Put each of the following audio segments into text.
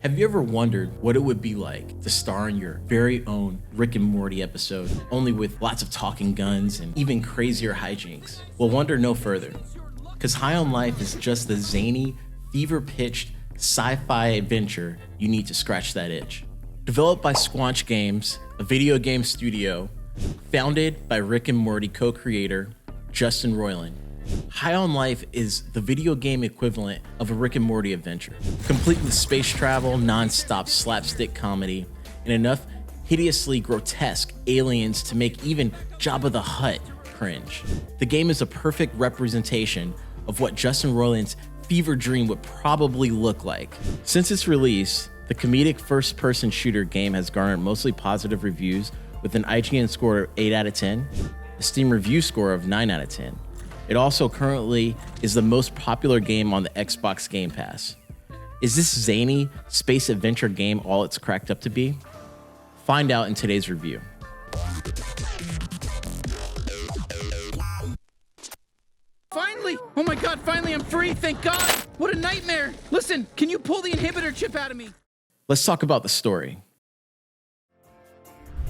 Have you ever wondered what it would be like to star in your very own Rick and Morty episode, only with lots of talking guns and even crazier hijinks? Well, wonder no further, because High on Life is just the zany, fever-pitched sci-fi adventure you need to scratch that itch. Developed by Squanch Games, a video game studio, founded by Rick and Morty co-creator Justin Roiland, High on Life is the video game equivalent of a Rick and Morty adventure, complete with space travel, non-stop slapstick comedy, and enough hideously grotesque aliens to make even Jabba the Hutt cringe. The game is a perfect representation of what Justin Roiland's fever dream would probably look like. Since its release, the comedic first-person shooter game has garnered mostly positive reviews with an IGN score of 8 out of 10, a Steam review score of 9 out of 10. It also currently is the most popular game on the Xbox Game Pass. Is this zany space adventure game all it's cracked up to be? Find out in today's review. Finally! Oh my god, finally I'm free, thank God! What a nightmare! Listen, can you pull the inhibitor chip out of me? Let's talk about the story.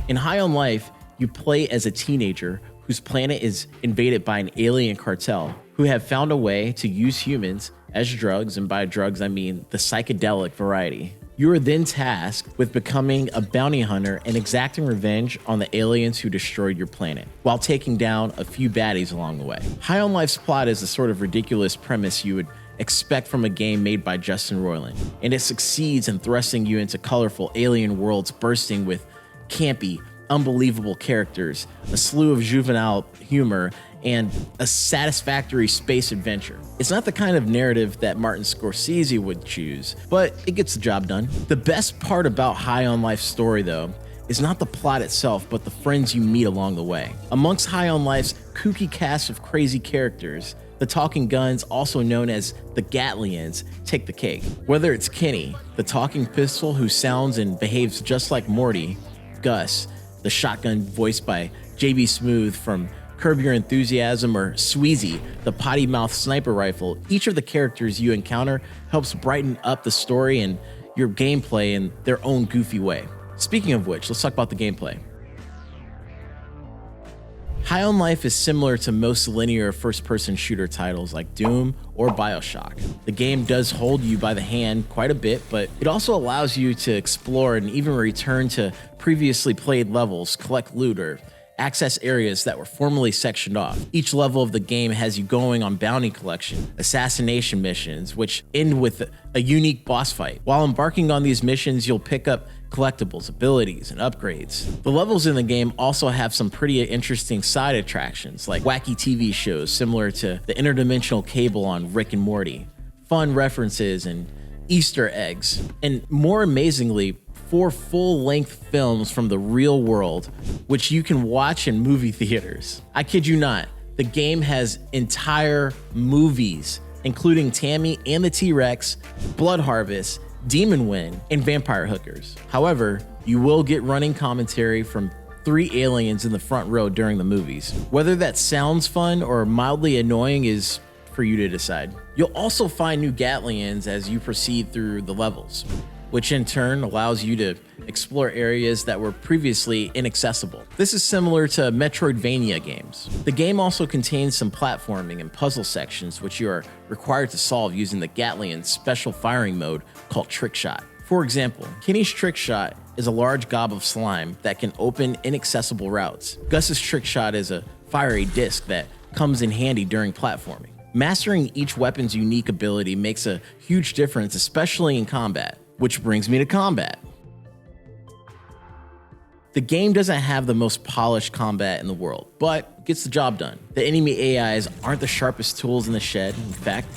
In High on Life, you play as a teenager whose planet is invaded by an alien cartel who have found a way to use humans as drugs, and by drugs I mean the psychedelic variety. You are then tasked with becoming a bounty hunter and exacting revenge on the aliens who destroyed your planet, while taking down a few baddies along the way. High on Life's plot is the sort of ridiculous premise you would expect from a game made by Justin Roiland, and it succeeds in thrusting you into colorful alien worlds bursting with campy, unbelievable characters, a slew of juvenile humor, and a satisfactory space adventure. It's not the kind of narrative that Martin Scorsese would choose, but it gets the job done. The best part about High on Life's story, though, is not the plot itself, but the friends you meet along the way. Amongst High on Life's kooky cast of crazy characters, the talking guns, also known as the Gatlians, take the cake. Whether it's Kenny, the talking pistol who sounds and behaves just like Morty, Gus, the shotgun voiced by JB Smoove from Curb Your Enthusiasm, or Sweezy, the potty mouth sniper rifle, each of the characters you encounter helps brighten up the story and your gameplay in their own goofy way. Speaking of which, let's talk about the gameplay. High on Life is similar to most linear first-person shooter titles like Doom or BioShock. The game does hold you by the hand quite a bit, but it also allows you to explore and even return to previously played levels, collect loot, or access areas that were formerly sectioned off. Each level of the game has you going on bounty collection, assassination missions, which end with a unique boss fight. While embarking on these missions, you'll pick up collectibles, abilities, and upgrades. The levels in the game also have some pretty interesting side attractions, like wacky TV shows similar to the interdimensional cable on Rick and Morty, fun references and Easter eggs, and more amazingly, 4 full-length films from the real world, which you can watch in movie theaters. I kid you not, the game has entire movies, including Tammy and the T-Rex, Blood Harvest, Demon Wind, and Vampire Hookers. However, you will get running commentary from 3 aliens in the front row during the movies. Whether that sounds fun or mildly annoying is for you to decide. You'll also find new Gatlians as you proceed through the levels, which in turn allows you to explore areas that were previously inaccessible. This is similar to Metroidvania games. The game also contains some platforming and puzzle sections which you are required to solve using the Gatlian's special firing mode called Trick Shot. For example, Kenny's Trick Shot is a large gob of slime that can open inaccessible routes. Gus's Trick Shot is a fiery disc that comes in handy during platforming. Mastering each weapon's unique ability makes a huge difference, especially in combat. Which brings me to combat. The game doesn't have the most polished combat in the world, but gets the job done. The enemy AIs aren't the sharpest tools in the shed. In fact,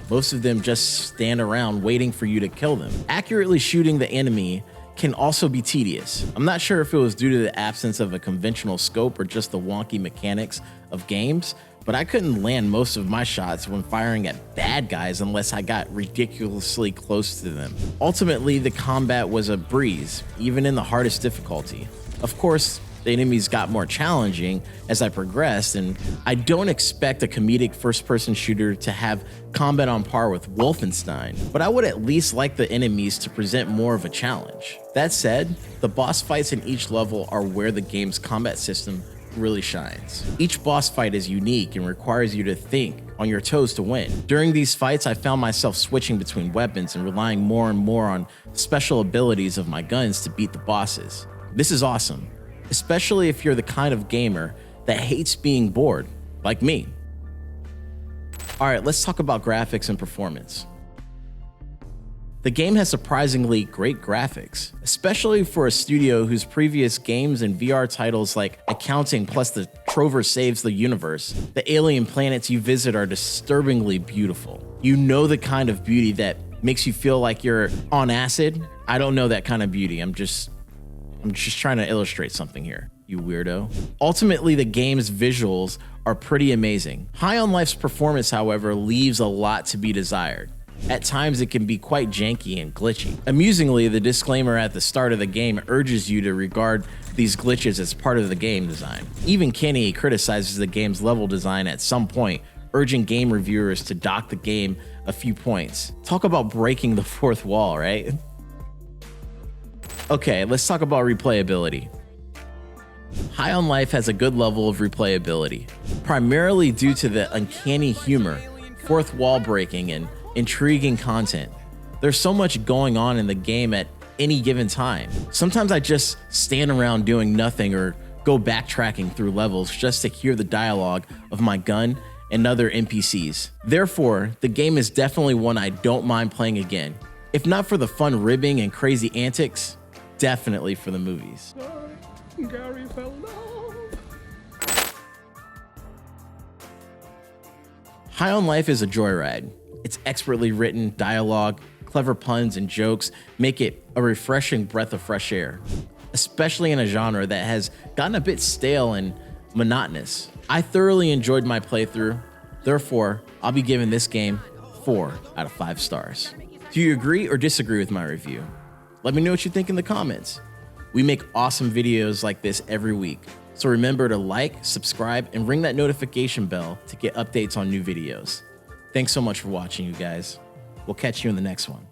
most of them just stand around waiting for you to kill them. Accurately shooting the enemy can also be tedious. I'm not sure if it was due to the absence of a conventional scope or just the wonky mechanics of games, but I couldn't land most of my shots when firing at bad guys unless I got ridiculously close to them. Ultimately, the combat was a breeze, even in the hardest difficulty. Of course, The enemies got more challenging as I progressed, and I don't expect a comedic first-person shooter to have combat on par with Wolfenstein, but I would at least like the enemies to present more of a challenge. That said, the boss fights in each level are where the game's combat system really shines. Each boss fight is unique and requires you to think on your toes to win. During these fights, I found myself switching between weapons and relying more and more on special abilities of my guns to beat the bosses. This is awesome, especially if you're the kind of gamer that hates being bored, like me. All right, let's talk about graphics and performance. The game has surprisingly great graphics, especially for a studio whose previous games and VR titles like Accounting plus the Trover Saves the Universe, the alien planets you visit are disturbingly beautiful. You know the kind of beauty that makes you feel like you're on acid? I don't know that kind of beauty. I'm just trying to illustrate something here, you weirdo. Ultimately, the game's visuals are pretty amazing. High on Life's performance, however, leaves a lot to be desired. At times, it can be quite janky and glitchy. Amusingly, the disclaimer at the start of the game urges you to regard these glitches as part of the game design. Even Kenny criticizes the game's level design at some point, urging game reviewers to dock the game a few points. Talk about breaking the fourth wall, right? Okay, let's talk about replayability. High on Life has a good level of replayability, primarily due to the uncanny humor, fourth wall breaking, and intriguing content. There's so much going on in the game at any given time. Sometimes I just stand around doing nothing or go backtracking through levels just to hear the dialogue of my gun and other NPCs. Therefore, the game is definitely one I don't mind playing again. If not for the fun ribbing and crazy antics, definitely for the movies. Gary fell in love. High on Life is a joyride. Its expertly written dialogue, clever puns, and jokes make it a refreshing breath of fresh air, especially in a genre that has gotten a bit stale and monotonous. I thoroughly enjoyed my playthrough, therefore, I'll be giving this game 4 out of 5 stars. Do you agree or disagree with my review? Let me know what you think in the comments. We make awesome videos like this every week, so remember to like, subscribe, and ring that notification bell to get updates on new videos. Thanks so much for watching, you guys. We'll catch you in the next one.